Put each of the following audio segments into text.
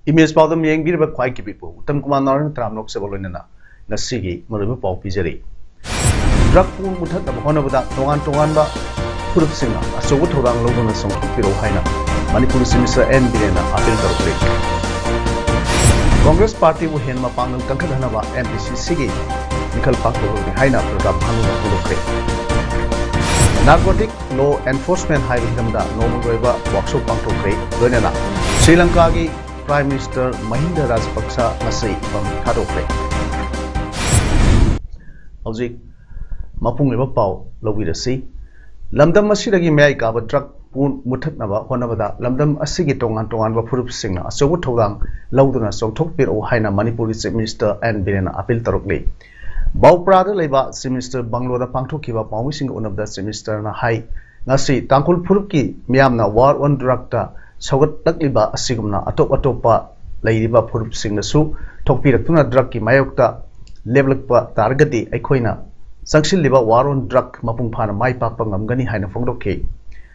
Image PAODAM yengbirba khwai ki pipu Uttam Kumar Naran Tramnok se bolonena ngasigi marubu pau pijari drug pun muthat na honabada tongan ba purup singa asogu thorang lobona songpiro haina Manipur Minister N Birena appeal tarukre Congress Party bu henma pangal kankadhana ba MPC sigi nikhal paktorone haina pradap bhanuna purukre Narcotic Law Enforcement Highway Nomugoiba workshop pangtokre loinena Sri Lanka gi Prime Minister Mahinda Rajapaksa asai from Thadokre. Howzik Mapung Liba Pau Lowirasi Lamdam Asidagi May Kaba Truck Pun Mutatnava, Honavada, Lamdam Asigi Tongan Purup Singer, Asogo Todang, Laudana, so Tokpir O Haina, Manipur Minister and Birena Apil Tarokli. Bau Prada Leva, Minister Bangloda Pangtokiva, Pawishing one of the Minister na Hai, Nasi, Tankul Purki, Miamna, War on Director. Sagat takliba asigumna atopa laidiba phurup singnasu thokpirakuna drug ki mayokta leblakpa targati aikhoina sangsilliba waron drug mapung phana mai pakpa ngamgani haina phongdokhe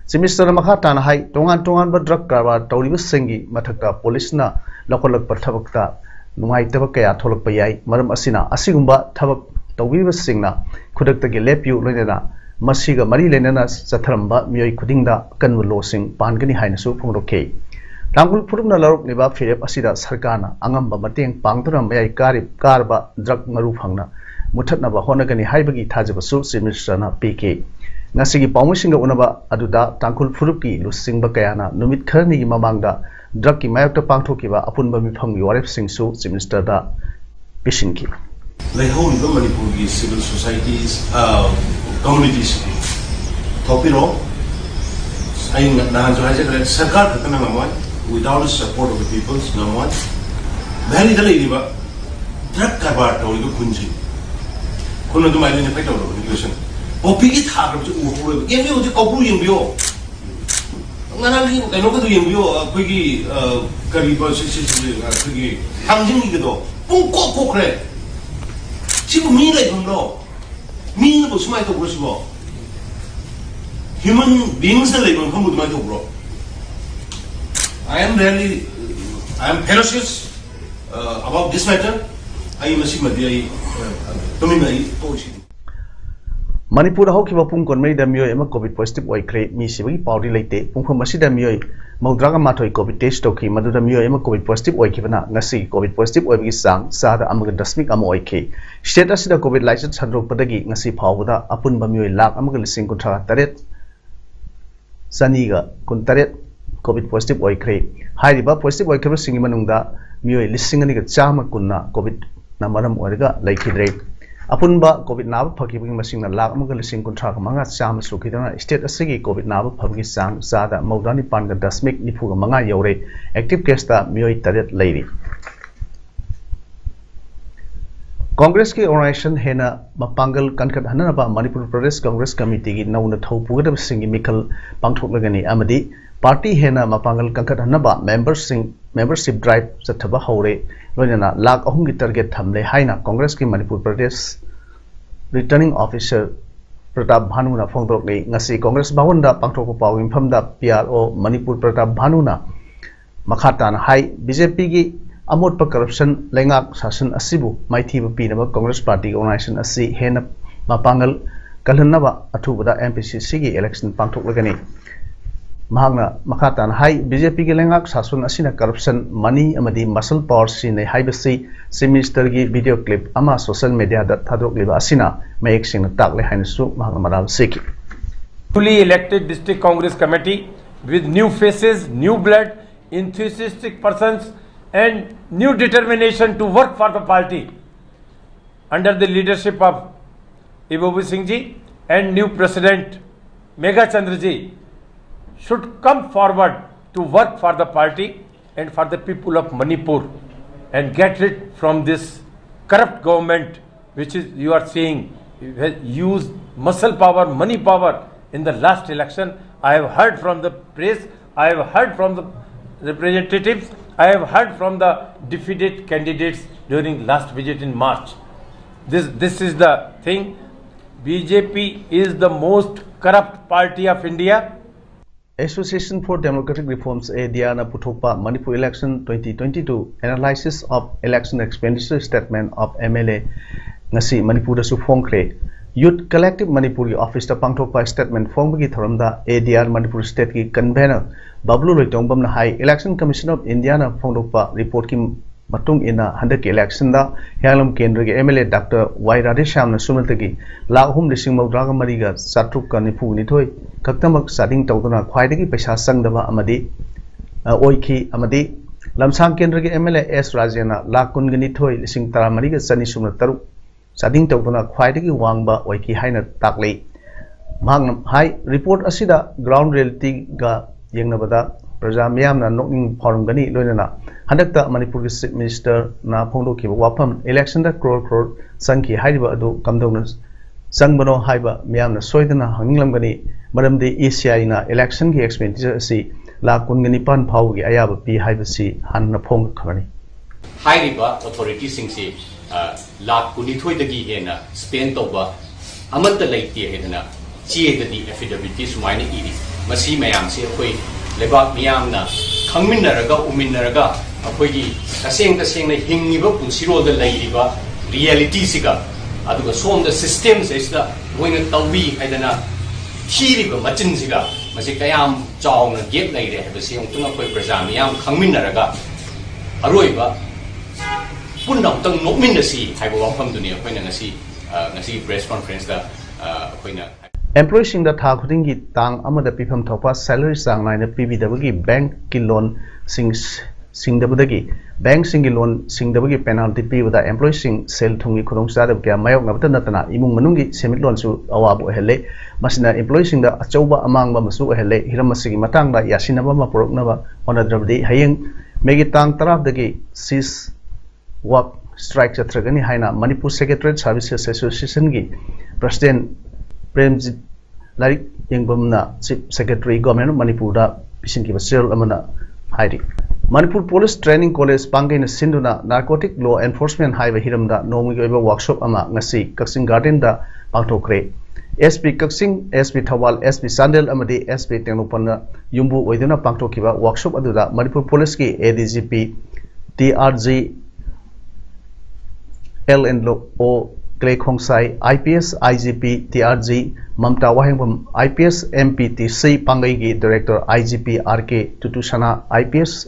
semester makha tana hai tongan ba drug karbar tawriba singi mathakta police na lokolakpa thabakta nungaitaba kaya tholakpa yai maram asina asigumba thabak tawbiba singna khudakta ge lepyu loinena Masiga Mari Lenana Sathramba Miyoi Kudinda Kanwu Losing Pangani Hainasu Pungroke. Tangul Purumna Laruk Niba Philip Asida Sarkana Angamba Mateng Pangtura May Karba Drug Maru Hangna Mutatnaba Honagani Haibagi Tajabasu Simisrana PK. Nasigi Pamusinga Unaba Aduda Tankul Puruki Lusing Bakayana Numit Kerni Mamanga Drugki Mayakta Pangtokiva Apunba Mipang Yoref Singsu Simister da Pishinki. Like how the Manipuri civil societies, communities, Topiro, I Sarkar without the support of the people, number one. Very the lady, drug carbar told you Kunji. Couldn't do my effect of the regulation. Oh, big it hard to give you the Kopu in view. I know the in view, Quiggy, Kariba, Quiggy, Hanging the door. Punko 지금 미래군로 미래고 스마이트 보시고 human beings level 한번 더 보러 I am ferocious about this matter. I am a dominate policy. Manipur Hokiba Punkon made the Mio Emma COVID positive way create me Sivi Paudi late, Punkomasida Mio, Modraga Matoi COVID test toki, Madura Mio Emma COVID positive way Kivana, Nasi, COVID positive way sang, Sada Amagadasmik Amoike. State Asida COVID license Handro Padagi, Nasi Pauda, Apun Bamio Lak Amagal Sinkontra Taret Saniga, Kuntaret, COVID positive way create. High riba positive way create Singimanunda, Mio listening a Chama Kuna, COVID Namaram Orga, like Hidre. Apunba COVID Nava Pakibi Machine Lak Amagal Sinkontra Manga Sam Sukidana, State Asigi COVID Nava Pagi Sang, Sada, Modani Panga Dasmik Nipuga Manga Yore, active Kesta Mio Taret Lady. Congress ki organization hena mapangal kankat hanaba Manipur Pradesh Congress Committee gi nauna thaupuga singi mikal pangthoklagani amadi party hena mapangal kankat hanaba membership drive chathaba hore loinana lakh ahum gi target thamle haina Congress ki Manipur Pradesh returning officer Pratap Bhanuna phongdokni ngasi Congress bawanda pangthokpa pawim phamda PRO Manipur Pratap Bhanuna makhatan hai BJP gi Amot pa corruption lengak sasan asibu maithi pinaba Congress Party organization asi hena mapangal kalhanaba athubada MPC gi election pangthoklagani mahangna makhatan hai BJP gi lengak sasun asina corruption money amadi muscle power sine haibasi minister gi video clip ama social media da thadokliba asina mayek sing takle hainasu mahangna maral seki fully elected district Congress committee with new faces, new blood, enthusiastic persons and new determination to work for the party under the leadership of Ibobu Singh ji and new president Megha Chandra ji should come forward to work for the party and for the people of Manipur and get rid from this corrupt government which is, you are seeing, has used muscle power, money power in the last election. I have heard from the press, I have heard from the representatives, I have heard from the defeated candidates during last visit in March. This is the thing. BJP is the most corrupt party of India. Association for Democratic Reforms ADIANA Puthopa Manipur Election 2022 Analysis of Election Expenditure Statement of MLA Ngasi Manipur da su phongkre Youth Collective Manipur ki office ta pangthokpa statement phongbagi thoramda ADR Manipur State ki convener Bablu Loitongpam na hai Election Commission of India na phongdokpa report ki matung ina handak election da Hialam Kendra ki MLA Dr. Y Radhesham na sumantagi lakhum lising mawdraga mariga satruk ka nipu nithoi kaktamak sading tawduna khwaidagi paisa sangdaba amadi oikhi amadi lamsang kendra ki MLA S Rajena lakun ga nithoi lising tara mariga sani sumna taruk sading tawduna khwaidagi wangba oikhi haina taklei mahnam hai report asida ground reality ga yengnabada Praja miyamna nokning phorumgani loinana handakta Manipur District Minister na phongdoki wafam election da crore sangki haiba adu kamdongna sangbano haiba miyamna soidana hanginglamgani maramdi ECI na election ki expenditure si lakh 19 phawgi ayaba pi haiba si hanna phong khamani haiba authority singsi lakh 19 dagi hena spend toba amata laiti hedana chi dadi affidavit sumaina iri masi mayam se khoi lebak miyamna khangminnaraga uminnaraga akoigi tasengna hingiba punsiroda lairiba reality siga aduga som the systems isda goina tawi haidana thiriba machin siga masi kayam chawna get laire habasi ongtunga koi praja miyam khangminnaraga aroiba punna tang nokminnasi haiba wafam dunia koina ngasi press conference da koina Employees sing the tha khudingi tang amada pifam thopa salary sang naina pbdagi bank ki loan singdabagi bank singi loan singdabagi penalty pibada employees sing sel thungi khudong sadab kya mayok ngabta natana imung manungi semit loan su awabu hele masina employees sing da achauba amangba masu hele hiramasigi matang da yasinaba ma poroknaba onadravdi hayeng megi tang taraf dagi sis wap strike chatragani haina Manipur Secretariat Services Association gi president Premjit Larik Yengbamna Chief Secretary Government of Manipur da Pisin Kiba Sel Amana Hairi Manipur Police Training College Pangaina Sinduna Narcotic Law Enforcement Highway Hiramda Nomi Goiba Workshop Ama Ngasi Kaksing Garden da Pangtokre SP Kaksing SP Thawal SP Sandel Amadi SP Tengnopana Yumbu Oiduna Pangtokiba Workshop Aduda Manipur Police ki ADGP TRG LNO Clay Khongsai IPS IGP TRG Mamta Wahengbam IPS MPTC Pangaigi Director IGP RK Tutusana IPS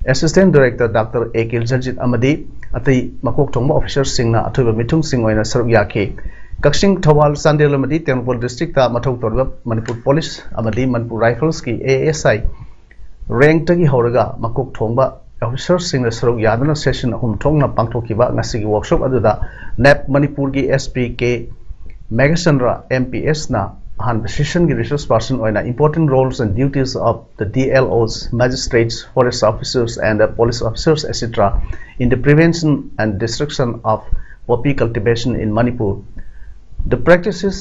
Assistant Director Dr. Ekil Jarjit Amadi Atai Makok Thongba Officer Singna Athuba Mithung Sing Oina Saruk Yake Kaksing Thawal Sandel Amadi Tengpol District ta Mathok Torba Manipur Police Amadi Manipur Rifles ki ASI rank tagi horaga Makok Thongba Officer Singna Saruk Yadana session hum thongna pangthokiba ngasigi workshop aduda NAP Manipur gi SPK Megasandra MPS na han decision gi resource person oina important roles and duties of the DLOs, magistrates, forest officers and police officers etc. in the prevention and destruction of poppy cultivation in Manipur. The practical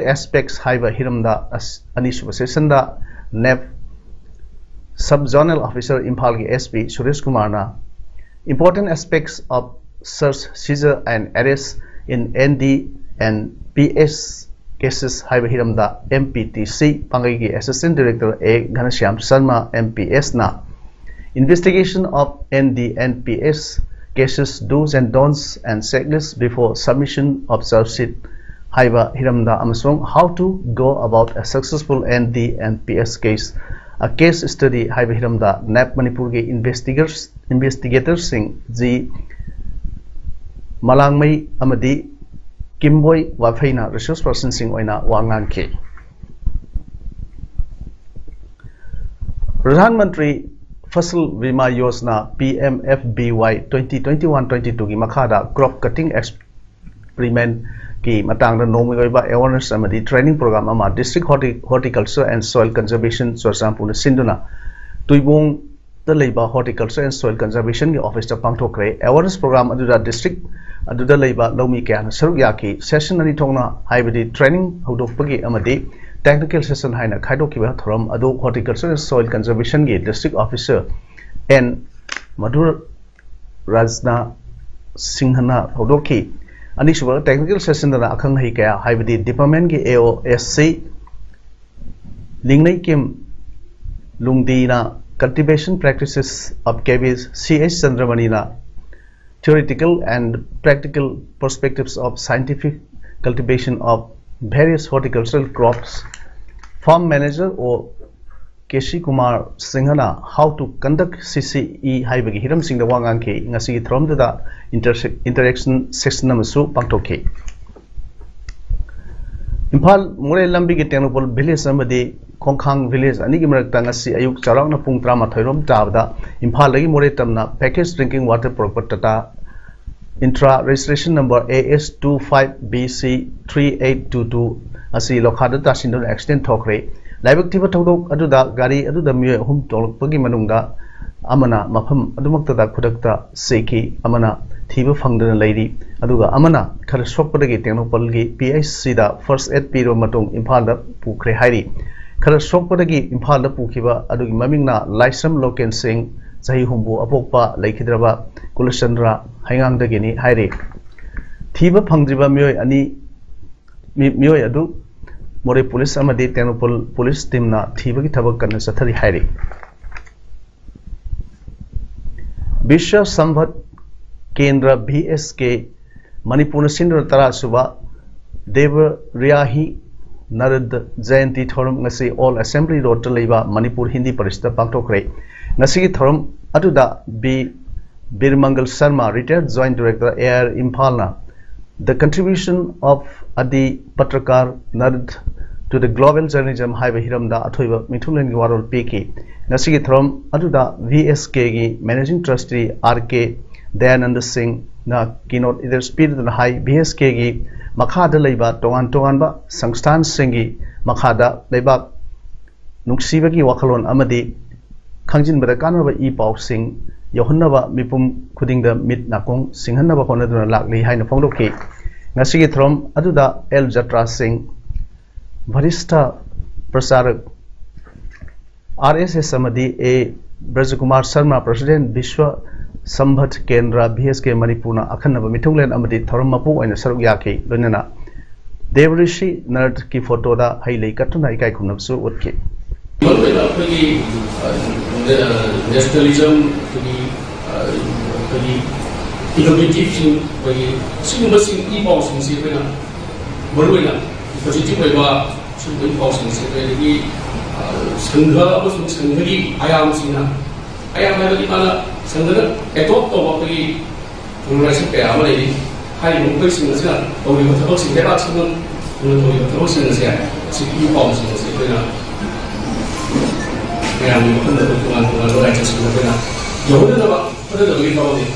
aspects haiba hiramda anishuba session da NAP Sub-Zonal Officer Imphal ki SP Suresh Kumar na important aspects of search, seizure and arrest in ND and PS cases haiba hiramda MPTC Pangai ki Assistant Director A Ghanashyam Sharma MPS na investigation of ND and PS cases do's and don'ts and checklists before submission of charge sheet haiba hiramda amasung how to go about a successful ND and PS case. A case study haiba hiramda NAP Manipur gi investigators sing G Malangmai amadi Kimboy Wafeina resource person sing oina wangan ke Pradhan Mantri Fasal Bima Yojana PMFBY 2021-22 gi makhada crop cutting experiment ki matang da nomi goiba awareness amadi training program ama district horticulture and soil conservation Churchampur Sinduna Tuibong the Labor Horticulture and Soil Conservation Office the Pangtokre awareness program aduda district aduda Labor Lomi Kan Sarugyaki session ani tongna haibadi training hodokpagi amadi technical session haina khaidokiba thoram adu horticulture and soil conservation ge district officer N Madhur Rajna Singhana hodoki Anisuba technical session dana akhang hai kaya haibadi department ge AOSC Lingnai Kim Lungdina cultivation practices of KB's C.H. Chandramanina theoretical and practical perspectives of scientific cultivation of various horticultural crops. Farm manager or Keshi Kumar Singhana how to conduct CCE haibagi hiram singda wangangke ngasi thromda interaction section namasu pangtoke. Impal Mure Lambi ge Tenopol village amadi Kongkhang village anigi marakta ngasi ayuk charakna pung 13 tabda Impal lagi Mure tamna packaged drinking water proper intra registration number AS25BC3822 asi lokhada tasindon accident thokre laibak tiba thodok aduda gari aduda mi hum tolpagi manungda amana mafam adumakta da khudakta seki amana thiba phangdana leiri aduga amana khal sokpadagi Tenopalgi PHC da first aid piro matung Impal da pukre hairi khal sokpadagi Impal da pukiba adugi mamingna Laisam Loken Singh Sahi humbu apokpa laikhidraba Kulasandra haingang dagini hairi thiba phangdriba miyoi ani miyoi adu More police amadi Tenopal police team na thiba ki thabak kanna sathari hairi Bishya Sambhat Kendra BSK Manipur Sindra Tara Suba Deva Riyahi Narad Jayanti Thorum ngasi all assembly road leba Manipur Hindi Parishta Pangtokre ngasi thorum aduda B Birmangal Sharma retired joint director Air Impalna the contribution of Adi Patrakar Narad to the global journalism highway hiramda athoiba mithulen warol peki ngasi thorum aduda VSK gi managing trustee RK Dayanand Singh na keynote either speed na high BSK gi makhada leiba tongan ba sangstan singi makhada leiba nuksiba gi wakhalon amadi khangjin bada kanaba I paw sing yohannaba mipum khudingda mit nakong singhanaba honaduna lakli haina phongdoki ngasi gi throm aduda L Jatra Singh Varishta Prasarak RSS Samadi A Brajakumar Sharma President Bishwa Sambhat Kendra BSK Manipurna Akhanaba Mithunglen Amadi Thorum Mapu and Saruk Yaki Lunana Devrishi Nerd Ki photo da Hailei Katuna Ikai Kunapsu Utki. Nationalism innovative positive Sangana adopt of the University Payaway, high increasing the sun, or we were hosting the last one, we were hosting the Sia, city bombs in the Sipina. And we opened the one to the righteous in the Pina. You wouldn't have put it away from it.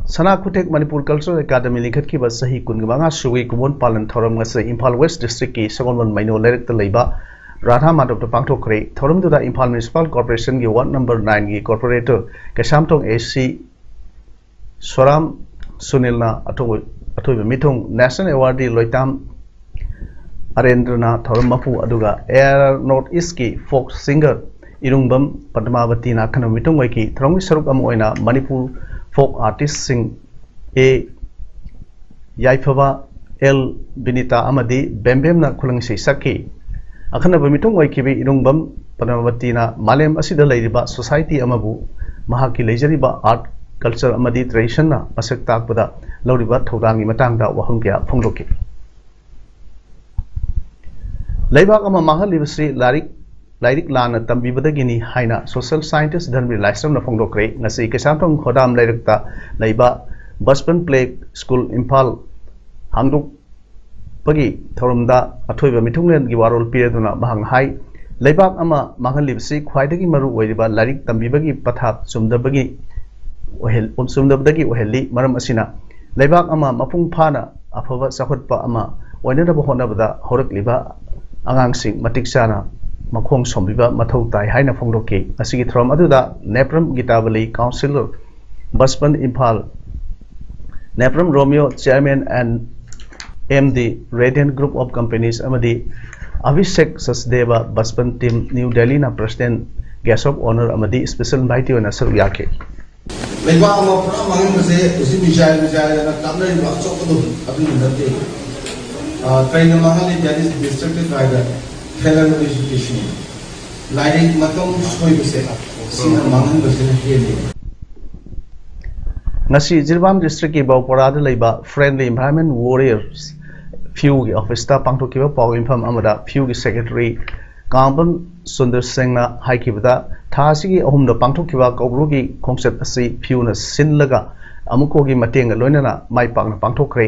Sanakutek Manipur Cultural Academy likhat ki bas sahi kungmanga sugi kumon palan thoram ngase Impal West District ki second maino lerek ta leiba Radha Madhav to Pangtokre, Thorum to the Impal Municipal Corporation, Ward number 9, Corporator, Kasamtong AC Swaram Sunilna Atoy Mitung, National Awardee Loitam Arendrana, Thorum Mapu Aduga, Air Northeast folk singer, Irungbam, Padmavati Nakana Mitung Waki, Throngi Saruk Amoina, Manipur folk artist sing A Yaifava L Binita Amadi, Bembem na Kulangsi Saki. Akhana bamitung waikibi irungbam Padmavatina Malem asida leiriba society amabu mahaki leijariba art culture amadi tradition na masak takpada lauriba thodangi matangda waham kya phongloki leibak ama mahalibasri lairik lana tambibadagini haina social scientist dhanbi laisram na phonglokre ngasi kesamtong khodam lairakta leiba Buspan Play School Impal hangduk Pagi Thorumda Athoiba Mithunglen gi warol pireduna bahang hai leibak ama mahalibsi khwaidagi maru oiriba larik tambibagi pathap sumdabagi sumdabdagi oheli maram asina leibak ama mapung phana afaba sakhotpa ama oinadaba honabada horakliba angangsing matik chana makhong sombiba mathau tai haina phongdoki asigi throm aduda Nepram Gitabali Councillor Baspan Imphal Nepram Romeo Chairman and MD Radiant Group of Companies amadi Abhishek Sasdeva Baspan Team New Delhi na President Guest of Honor amadi Special Invitee na saru yake Laiba ama pura mangin base usi bijay na tamna ni bakso ko do apni ndate train mahali that is districted by the federal education lighting matom soi base sina mangin base na hele ngasi Jirbam District ki Bawpara da laiba Friendly Environment Warriors few gi office ta pangthokiba paw infam amada few gi secretary Kamban Sundar Singh na haikibada thasigi ahumda pangthokiba kobrugi khongset asi few na sinlaga amukogi matenga loinana mai pakna pangthokre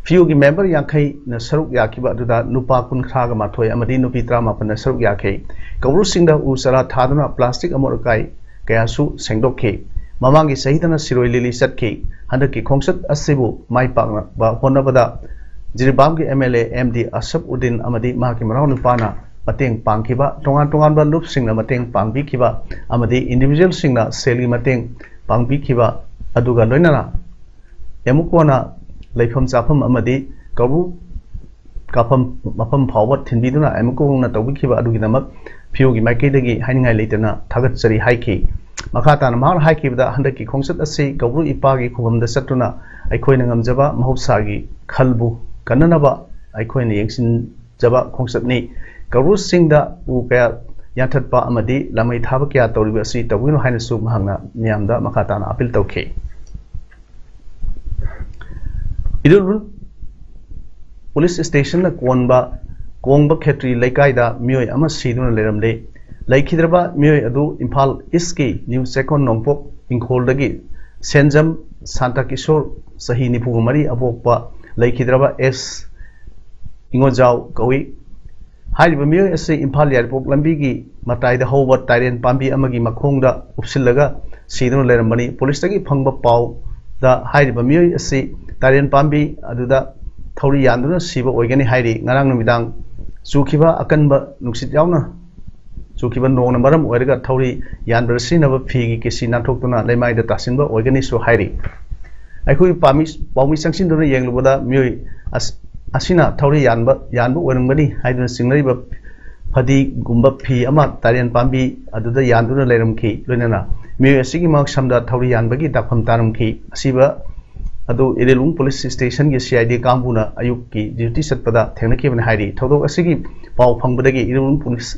few gi member yankhai na saruk yakiba aduda nupa kun khaga mathoi amadi nupi 35 na saruk yakhai kobru singda usara thaduna plastic amorkai kayasu sengdokhe mamangi sahidana siroi lili satke handaki khongset asibu mai pakna ba honabada Jirbam ki MLA MD Asap Udin amadi mahaki marau nupana mateng pangkiba tongan ba lup singna mateng pangbi kiba amadi individual singna seli mateng pangbi kiba aduga loinana emukona leifam chafam amadi kabu kapam mapam phawat thinbiduna emukona tawbi kiba adugi namak phiugi maikidagi haningai leitana thagat chari haiki makata na mahar haikibda handaki khongsat asi kabu ipagi khumamda satuna aikhoina ngamjaba mahusagi khalbu kananaba aikhoina yengsin jaba khongsatni karu singda u kaya yanthatpa amadi lamai thaba kya tawriba asi tawino haina su mahangna miyamda makata na appeal tawkhe idul police station na kongba khetri laikai da mioi ama siduna leramle laikhidraba mioi adu Imphal East ki New Second Nongpok Ingkhol dagi Senjam Santa Kishor sahi nipugumari abokpa laikhidraba S Ingojau kawi Haiba mioi ase Imphal Airport lambi gi matai da hoba tairen pambi amagi makhongda upsillaga siduna lerambani police dagi phangba paw da haiba mioi ase tairen pambi aduda thauri yanduna siba oigani hairi ngarang numidang chukhiba akanba nuksit yauna chukhiba nong maram oiraga thauri yanbar sinaba phigi kesi nanthokuna leimai da tasinba oigani so hairi aikhui pawmi sangsin yenglubada mioi asina thauri yanba oirangani haiduna singnariba phadi gumba phi ama tarian pambi aduda yanduna leiramki loinana mioi asigi mak samda thauri yanbagi dakham taramki asiba adu Irelung police station gi CID kambuna ayuk ki duty satpada thengnakibana hairi thodok asigi paw phangbadagi Irelung police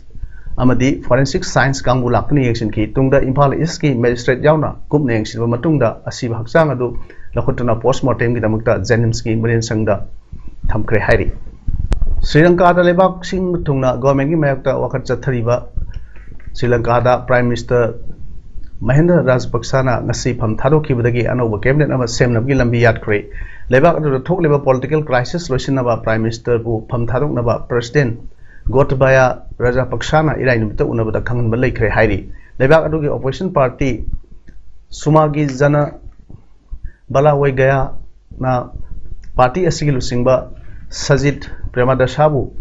amadi forensic science kangbu lakni yengsin ki tungda Imphal East ki magistrate yauna kumna yengsinba matungda asiba hakchang adu lakhotna postmortem gi damakta Jennings ki Marine Sangda thamkre hairi Sri Lanka da lebak sing tungna government gi mayakta wakat chathariba Sri Lanka da Prime Minister Mahinda Rajapaksa na ngasi pham thadokibadagi anoba cabinet ama semnabgi lambi yatkre lebak adu thokleba political crisis loisinaba Prime Minister bu pham thadoknaba President Gotabaya Rajapaksa na irai numita unabada khanganba leikre hairi lebak adugi opposition party Sumagi Jana Bala Waigaya na party asigi lusingba Sajid Premadasabu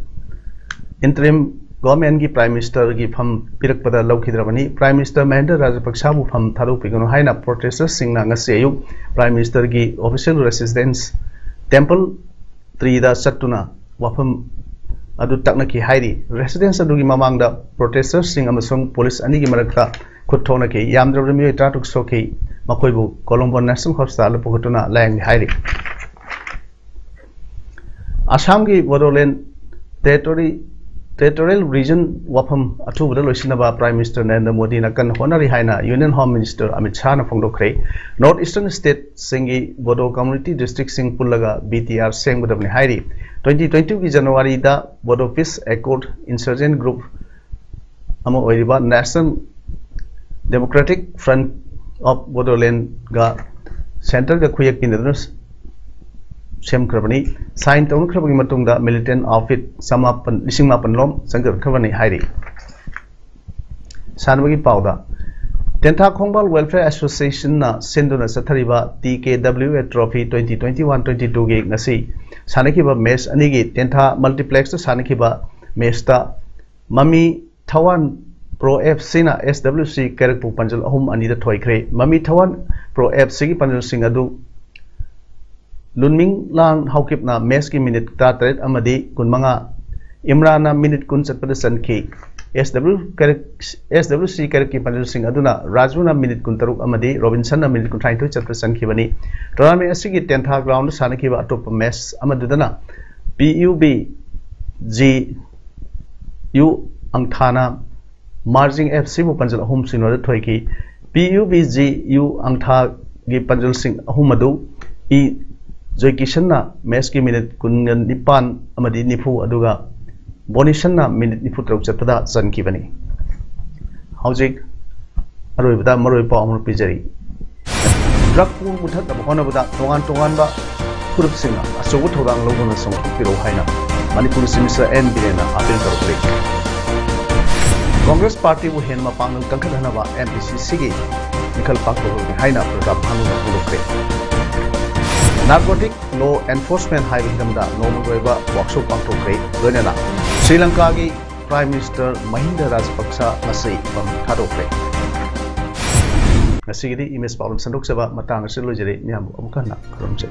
interim government ki Prime Minister ki pham pirakpada laukidrabani Prime Minister Mahinda Rajapaksa bu pham tharupigano haina protesters singna ngasi ayuk Prime Minister ki official residence Temple 3 da satuna wafam adu takna ki hairi residence adu gi mamangda protesters sing amasung police ani gi marakta khutthona ki yamdrabrami tratuk soki makoibu Colombo National Hospital pokotuna layang hairi Assam ki Bodoland Territorial Region wafam athubada loisinaba Prime Minister Narendra Modi na kan honari haina Union Home Minister Amit Shah na phongdokre North Eastern State singi Bodo Community District sing pullaga BTR sengbadabni hairi 2020 ki January da Bodo Peace Accord Insurgent Group ama oiriba National Democratic Front of Bodoland ga center ga khuyak pinadus sem krabani sign tawn krabagi matungda militant outfit samapan lising mapan lom sanggar krabani hairi sanbagi pauda Tentha Khongbal Welfare Association na senduna sathariba TKWA Trophy 2021-22 gi ngasi sanakiba match anigi Tentha multiplex ta sanakiba match ta mami Tawan Pro FC na SWC Kerakpu Panjal Ahum Anida Toikre Mami Tawan Pro FC ki Panjal Singadu Lunming Lang Haukip na Meski minute Tatret Amadi Kunmanga Imrana minute Kun Satpada Sanki SWC Keraki Panjal Sing Aduna Rajuna minute Kuntaruk Amadi Robinson na minute Kuntrai to Chatpa Sankibani Tournament Asigi 10th ground Sanakiva Atop Mess Amadudana PUB G U Angthana Marging FC bu Panjal Ahum Sinora Toiki PUBG U Angtha gi Panjal Sing Ahumadu I Joykishanna Meski minute Kunyan Nipan Amadi Nifu Aduga Bonishanna minute Nifu Truk Chatada Sankibani Housing Arubada Maruipa Amur Pijari Drakpu Mutat Honabada Tongan Ba Purup Singa Asogut Hodang Logana Song Piro Haina Manipur Simisa and Birena Apil Karuplik Congress Party will hand Mapang Kankanava MPCC Nickel Paco behind a program Hanu Narcotic Law Enforcement High Victimda Nomueva Workshop Pangto Great Renana Sri Lanka Prime Minister Mahinda Rajapaksa Masai from Thado Play Nasigi image Paul Sandok Sava Matang Silujari Niam Omkana Kromche.